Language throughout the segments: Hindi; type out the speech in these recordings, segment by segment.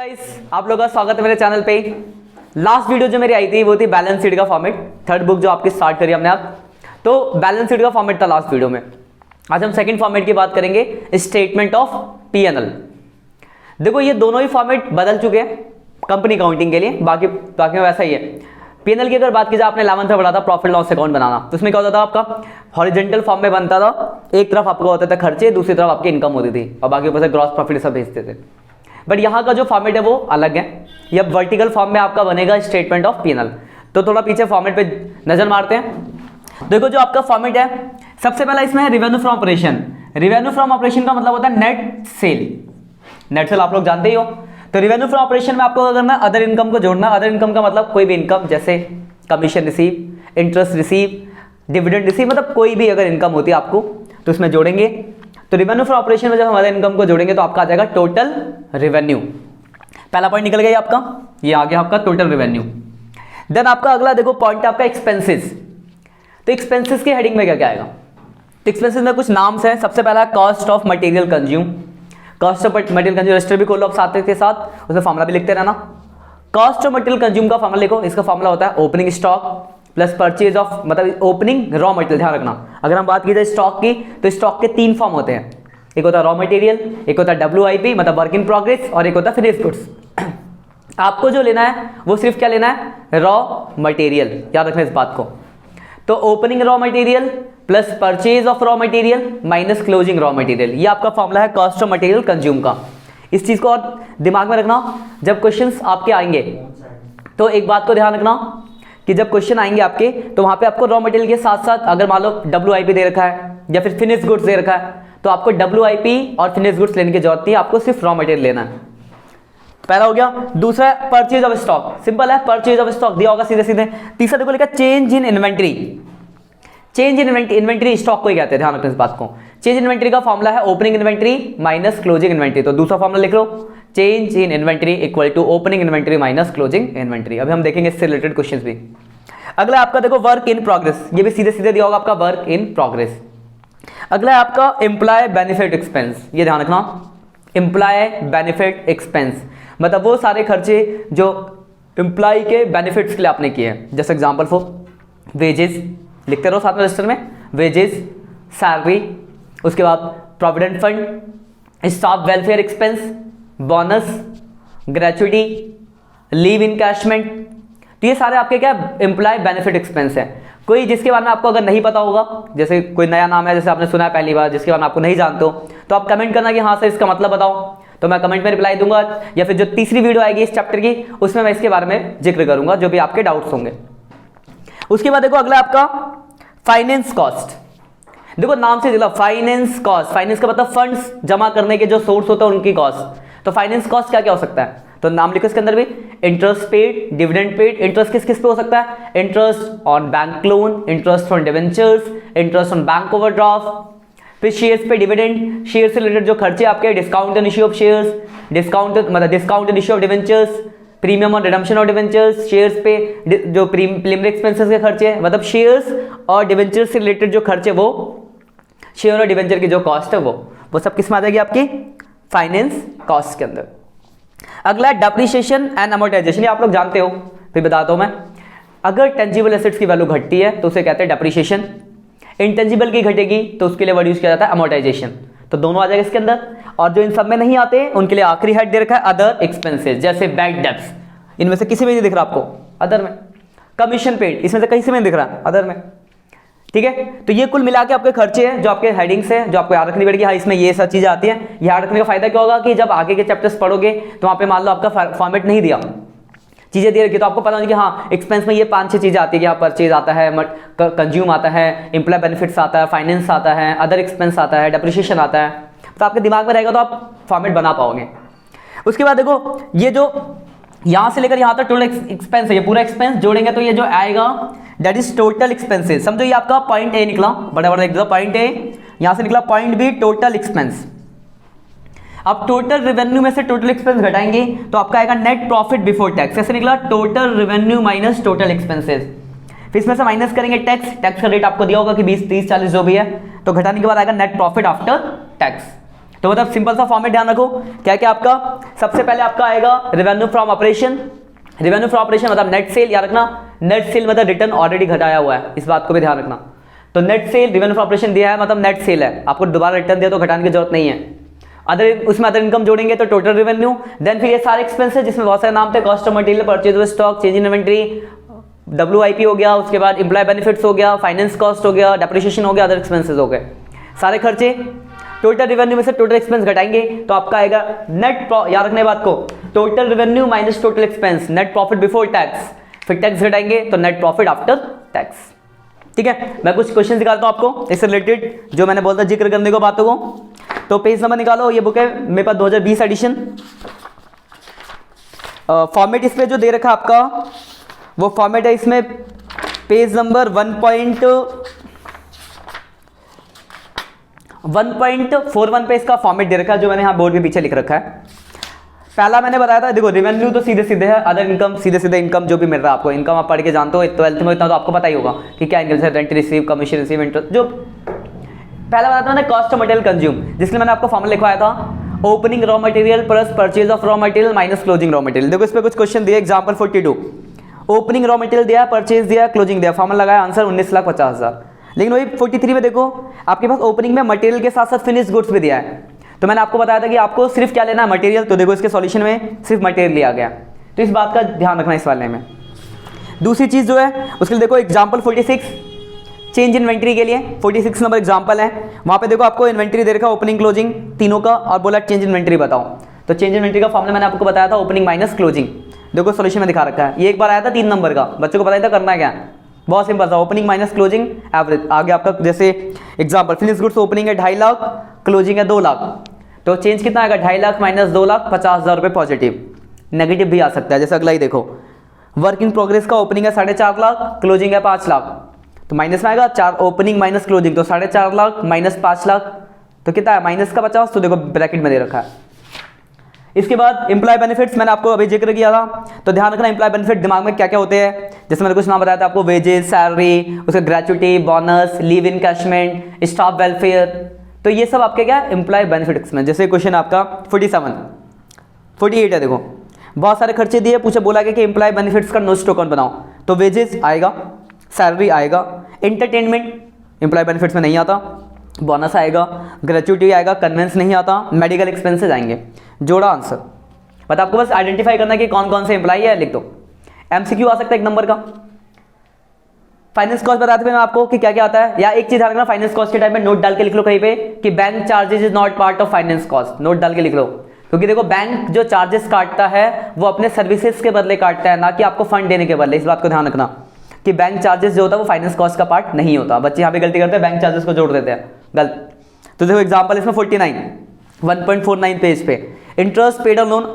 गाइस, आप लोगों का स्वागत है मेरे चैनल पे। लास्ट वीडियो जो मेरी आई थी वो थी बैलेंस शीट का फॉर्मेट, थर्ड बुक जो आपकी स्टार्ट करी हमने आप, तो बैलेंस शीट का फॉर्मेट था लास्ट वीडियो में। आज हम सेकंड फॉर्मेट की बात करेंगे, स्टेटमेंट ऑफ P&L। देखो ये दोनों ही फॉर्मेट बदल चुके हैं कंपनी काउंटिंग के लिए, बाकी में वैसा ही है। P&L की अगर बात की जाए, आपने 11th में पढ़ा था प्रॉफिट लॉस अकाउंट बनाना, तो उसमें क्या होता था, आपका हॉरिजेंटल फॉर्म में बनता था, एक तरफ आपका होता था खर्चे, दूसरी तरफ आपकी इनकम होती थी और बाकी ऊपर से ग्रॉस प्रॉफिट सब भेजते थे। बट यहाँ का जो फॉर्मेट है वो अलग है, ये वर्टिकल फॉर्म में आपका बनेगा स्टेटमेंट ऑफ P&L। तो थोड़ा पीछे फॉर्मेट पे नजर मारते हैं। देखो जो आपका फॉर्मेट है, सबसे पहला इसमें है revenue from operation. Revenue from operation का मतलब होता है नेट सेल। नेट सेल आप लोग जानते ही हो। तो रेवेन्यू फ्रॉम ऑपरेशन में आपको क्या करना है, अदर इनकम को जोड़ना। अदर इनकम का मतलब कोई भी इनकम, जैसे commission receive, interest receive, dividend receive, मतलब कोई भी अगर इनकम होती है आपको तो इसमें जोड़ेंगे। तो रेवेन्यू फ्रॉम ऑपरेशन में जब हम अदर इनकम को जोड़ेंगे तो आपका आ जाएगा टोटल रेवेन्यू। पहला पॉइंट निकल गया आपका, ये आ गया आपका टोटल रेवेन्यू। देन आपका अगला देखो पॉइंट है आपका एक्सपेंसेस। तो एक्सपेंसेस की हेडिंग में क्या क्या आएगा, तो एक्सपेंसेस में कुछ नाम्स हैं। सबसे पहला cost of material consume. Cost of material consume register भी खोलो आप साथ के साथ, उसमें फॉर्मूला भी लिखते रहना। कॉस्ट ऑफ मटेरियल कंज्यूम का फॉर्मूला लिखो। इसका फॉर्मूला होता है opening stock plus purchase of, मतलब ओपनिंग रॉ मटेरियल। ध्यान रखना, अगर हम बात की जाए स्टॉक की, तो स्टॉक के तीन फॉर्म होते हैं, एक होता है रॉ मटेरियल, एक होता है WIP मतलब वर्क इन प्रोग्रेस, और एक होता है फिनिश गुड्स। आपको जो लेना है वो सिर्फ क्या लेना है, रॉ मटेरियल। याद रखना इस बात को। तो opening raw material plus purchase of raw material minus closing raw material, ये आपका फॉर्मूला है कॉस्ट ऑफ मटेरियल कंज्यूम का। इस चीज को और दिमाग में रखना, जब क्वेश्चंस आपके आएंगे तो एक बात को ध्यान रखना कि जब क्वेश्चन आएंगे आपके तो वहां पे आपको रॉ मटेरियल के साथ साथ, अगर मान लो WIP दे रखा है या फिर फिनिश गुड्स दे रखा है, तो आपको WIP और फिनिश गुड्स लेने की जरूरत नहीं है, आपको सिर्फ रॉ मटेरियल लेना है। पहला हो गया। दूसरा परचेज ऑफ स्टॉक, सिंपल है, परचेज ऑफ स्टॉक दिया होगा सीधे सीधे। तीसरा देखो लिखा change in inventory. Change in inventory stock को ही कहते हैं, ध्यान रखना इस बात को। चेंज इन इन्वेंट्री का फॉर्मूला है opening inventory minus closing inventory. तो दूसरा फॉर्मूला लिख लो, change in inventory equal to opening inventory minus closing inventory. अभी हम देखेंगे इससे रिलेटेड क्वेश्चंस भी। अगला आपका देखो वर्क इन प्रोग्रेस, ये भी सीधे सीधे दिया होगा आपका वर्क इन प्रोग्रेस। अगला है आपका एम्प्लॉय बेनिफिट एक्सपेंस, ये ध्यान रखना, एम्प्लॉय बेनिफिट एक्सपेंस मतलब वो सारे खर्चे जो एम्प्लॉय के बेनिफिट्स के लिए आपने किए हैं। जैसे एग्जांपल फॉर वेजेस, लिखते रहो साथ में रजिस्टर में, वेजेस, सैलरी, उसके बाद provident fund, staff welfare expense, bonus, gratuity, leave encashment. तो ये सारे आपके क्या एम्प्लॉय बेनिफिट एक्सपेंस है। कोई जिसके बारे में आपको अगर नहीं पता होगा, जैसे कोई नया नाम है, जैसे आपने सुना है पहली बार, जिसके बारे में आपको नहीं जानते हो, तो आप कमेंट करना कि हाँ सर इसका मतलब बताओ, तो मैं कमेंट में रिप्लाई दूंगा। या फिर जो तीसरी वीडियो आएगी इस चैप्टर की, उसमें मैं इसके बारे में जिक्र करूंगा, जो भी आपके डाउट्स होंगे। उसके बाद देखो अगला आपका फाइनेंस कॉस्ट। देखो नाम से दिला फाइनेंस कॉस्ट, फाइनेंस का मतलब फंड्स जमा करने के जो सोर्स होता है उनकी कॉस्ट। तो फाइनेंस कॉस्ट क्या क्या हो सकता है, तो नाम लिखो इसके अंदर भी, interest paid, dividend paid. Interest किस किस पे हो सकता है, interest on bank loan, interest on debentures, interest on bank overdraft. फिर शेयर्स पे डिविडेंड, शेयर से रिलेटेड जो खर्चे आपके, discount and issue of shares, discount मतलब discount and issue of debentures, premium और रिडम्पशन ऑफ डिवेंचर्स। शेयर्स पे जो प्रीलिमिनरी एक्सपेंसेस के खर्चे हैं, मतलब शेयर्स और डिवेंचर्स से रिलेटेड जो खर्चे, वो शेयर और डिवेंचर की जो कॉस्ट है वो सब किस में आ जाएगी आपकी फाइनेंस कॉस्ट के अंदर। अगला डेप्रिसिएशन एंड अमोर्टाइजेशन, ये आप लोग जानते हो, फिर बताता हूं मैं। अगर टेंजिबल एसेट्स की वैल्यू घटती है तो उसे कहते हैं डेप्रिसिएशन, इंटेंजिबल की घटेगी तो उसके लिए वर्ड यूज किया जाता है अमोर्टाइजेशन। तो दोनों आ जाएगा इसके अंदर। और जो इन सब में नहीं आते उनके लिए आखिरी हेड दे रखा है अदर एक्सपेंसेस, जैसे बैंक डेब्ट्स, इनमें से किसी में नहीं दिख रहा आपको, अदर में। कमीशन पेड, इसमें से किसी में नहीं दिख रहा, अदर में। ठीक है, तो ये कुल मिला के आपके खर्चे हैं जो आपके हेडिंग्स हैं, जो आपको याद रखनी पड़ेगी। हाँ इसमें ये सब चीजें आती हैं। याद रखने का फायदा क्या होगा कि जब आगे के चैप्टर्स पढ़ोगे तो वहां पे मान लो आपका फॉर्मेट नहीं दिया, चीजें दे रखी, तो आपको पता नहीं कि हाँ एक्सपेंस में ये 5-6 चीजें आती है कि हाँ परचेज आता है, कंज्यूम आता है, एम्प्लॉय बेनिफिट्स आता है, फाइनेंस आता है, अदर एक्सपेंस आता है, डेप्रिसिएशन आता है। तो आपके दिमाग में रहेगा तो आप फॉर्मेट बना पाओगे। उसके बाद देखो ये जो यहां से लेकर यहां तक टोटल एक्सपेंस है, ये पूरा एक्सपेंस जोड़ेंगे तो ये जो आएगा दैट इज टोटल एक्सपेंसेस। समझो ये आपका पॉइंट ए निकला, बड़ा बड़ा एक पॉइंट ए, यहां से निकला पॉइंट बी टोटल एक्सपेंस। अब टोटल रेवेन्यू में से टोटल एक्सपेंस घटाएंगे तो आपका आएगा नेट प्रॉफिट बिफोर टैक्स। ऐसे निकला total revenue minus total expenses. फिर इसमें से माइनस करेंगे टैक्स, टैक्स का रेट आपको दिया होगा कि 20, 30, 40 जो भी है, तो घटाने के बाद आएगा नेट प्रॉफिट आफ्टर टैक्स। तो मतलब सिंपल सा फॉर्मेट ध्यान रखो, क्या क्या आपका, सबसे पहले आपका आएगा revenue from operation. Revenue from operation मतलब नेट सेल, याद रखना नेट सेल मतलब रिटर्न ऑलरेडी घटाया हुआ है, इस बात को भी ध्यान रखना। तो net cell revenue from operation दिया है मतलब नेट सेल है, आपको दोबारा रिटर्न दिया तो घटाने की जरूरत नहीं है। अदर उसमें अदर इनकम जोड़ेंगे तो टोटल रेवेन्यू, देन फिर ये सारे एक्सपेंसेस जिसमें बहुत सारे नाम थे, cost of material, purchase of stock, change in inventory, WIP हो गया, उसके बाद एम्प्लॉय बेनिफिट्स हो गया, फाइनेंस कॉस्ट हो गया, डेप्रिसिएशन हो गया, अदर एक्सपेंसेस हो गए, सारे खर्चे टोटल रेवेन्यू में से टोटल एक्सपेंस घटाएंगे तो आपका आएगा नेट, याद रखने बात को, total revenue minus total expense, net profit before tax, फिर टैक्स घटाएंगे तो नेट प्रॉफिट आफ्टर टैक्स। ठीक है, मैं कुछ क्वेश्चन दिखाता हूं आपको इससे रिलेटेड जो मैंने बोला जिक्र करने को बातों को। तो पेज नंबर निकालो, ये बुक है मेरे पास 2020 एडिशन। फॉर्मेट इस पे जो दे रखा है आपका वो फॉर्मेट है, इसमें पेज नंबर 1.41 पे इसका फॉर्मेट दे रखा है जो मैंने यहाँ बोर्ड के पीछे लिख रखा है। पहला मैंने बताया था, देखो रेवेन्यू तो सीधे सीधे है, अदर इनकम सीधे सीधे इनकम जो भी मिल रहा है आपको, इनकम आप पढ़ के जानते हो 12th में, इतना तो आपको पता ही होगा कि क्या इनकम है, rent receive, commission receive, interest. जो पहला बताया था मैंने कॉस्ट ऑफ मटेरियल कंज्यूम, जिसमें मैंने आपको फॉर्मूला लिखवाया था opening raw material plus purchase of raw material minus closing raw material. देखो इस पे कुछ क्वेश्चन दिए, एग्जांपल 42, ओपनिंग रॉ मटेरियल दिया, परचेज दिया, क्लोजिंग दिया, फॉर्मूला लगाया, आंसर 19,50,000। लेकिन वही 43 में देखो आपके पास ओपनिंग में मटेरियल के साथ साथ फिनिश गुड्स भी दिया है, तो मैंने आपको बताया था कि आपको सिर्फ क्या लेना है, मटेरियल। तो देखो इसके सॉल्यूशन में सिर्फ मटेरियल लिया गया, तो इस बात का ध्यान रखना इस वाले में। दूसरी चीज जो है उसके लिए देखो एग्जांपल 46 चेंज इन्वेंट्री के लिए 46 नंबर एग्जांपल है, वहां पे देखो आपको इन्वेंट्री दे रखा है ओपनिंग क्लोजिंग तीनों का, और बोला चेंज इन्वेंट्री बताओ। तो चेंज इन्वेंट्री का फॉर्मूला मैंने आपको बताया था ओपनिंग माइनस क्लोजिंग, देखो सॉल्यूशन में दिखा रखा है। ये एक बार आया था 3 नंबर का, बच्चों को पता ही था करना है क्या, बहुत सिंपल था, ओपनिंग माइनस क्लोजिंग एवरेज। आगे आपका जैसे एग्जांपल फिनिश गुड्स ओपनिंग है 2.5 लाख, क्लोजिंग है 2 लाख, तो चेंज कितना आएगा 2.5 लाख माइनस 2,50,000 रुपये पॉजिटिव, नेगेटिव भी आ सकता है। जैसे अगला ही देखो वर्क इन प्रोग्रेस का ओपनिंग है 4.5 लाख, क्लोजिंग है 5 लाख, तो माइनस में आएगा 4, ओपनिंग माइनस क्लोजिंग, तो 4.5 लाख माइनस 5 लाख, तो कितना है माइनस का 50, तो देखो ब्रैकेट में दे रखा है। इसके बाद एम्प्लॉय बेनिफिट्स मैंने आपको अभी जिक्र किया था, तो ध्यान रखना एम्प्लॉय बेनिफिट दिमाग में क्या क्या होते हैं, जैसे मैंने कुछ नाम बताया था आपको, वेजेस, सैलरी, उसके gratuity, bonus, leave encashment, staff welfare, तो ये सब आपके क्या एम्प्लॉय बेनिफिट्स में। जैसे क्वेश्चन आपका 48 है, देखो बहुत सारे खर्चे दिए, पूछा बोला गया कि एम्प्लॉय बेनिफिट्स का नोट अकाउंट बनाओ, तो वेजेस आएगा, सैलरी आएगा, एंटरटेनमेंट एम्प्लॉय बेनिफिट्स में नहीं आता, बोनस आएगा, ग्रेचुटी आएगा, कन्वेंस नहीं आता, मेडिकल एक्सपेंसेस आएंगे, जोड़ा आंसर। बट आपको बस आइडेंटिफाई करना कि कौन कौन से एम्प्लॉय है, लिख दो। MCQ आ सकता है 1 नंबर का। फाइनेंस कॉस्ट बताते थे मैं आपको कि क्या क्या आता है, या एक चीज ध्यान रखना, फाइनेंस कॉस्ट के टाइम में नोट डाल के लिख लो कहीं पे कि bank charges is not part of finance cost, note डाल के लिख लो, क्योंकि देखो बैंक जो चार्जेस काटता है वो अपने सर्विसेज के बदले काटता है, ना कि आपको फंड देने के बदले। इस बात को ध्यान रखना कि बैंक चार्जेस जो होता है वो फाइनेंस कॉस्ट का पार्ट नहीं होता। बच्चे यहाँ पे गलती करते हैं, बैंक चार्जेस को जोड़ देते हैं, गलत। तो देखो एग्जांपल इसमें 49 1.49 पेज पे, interest paid on loan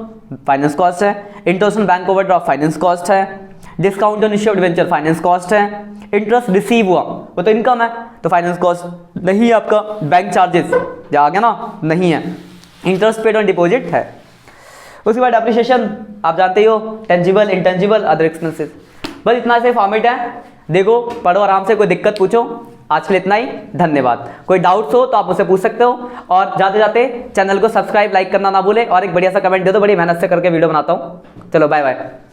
finance cost है, interest on bank overdraft finance cost है, discount on issued venture finance cost है, इंटरेस्ट रिसीव हुआ वो तो इनकम है, तो फाइनेंस कॉस्ट नहीं है आपका, बैंक चार्जेस जो आ गया ना नहीं है, इंटरेस्ट पेड ऑन डिपॉजिट है। उसके बाद डेप्रिसिएशन आप जानते ही हो, टेंजिबल, इंटेंजिबल, अदर एक्सपेंसेस। बस इतना से फॉर्मेट है, देखो पढ़ो आराम से, कोई दिक्कत पूछो। आज के लिए इतना ही, धन्यवाद। कोई डाउट्स हो तो आप मुझसे पूछ सकते हो, और जाते जाते चैनल को सब्सक्राइब लाइक करना ना भूले, और एक बढ़िया सा कमेंट दे दो, बड़ी मेहनत से करके वीडियो बनाता हूँ। चलो बाय बाय।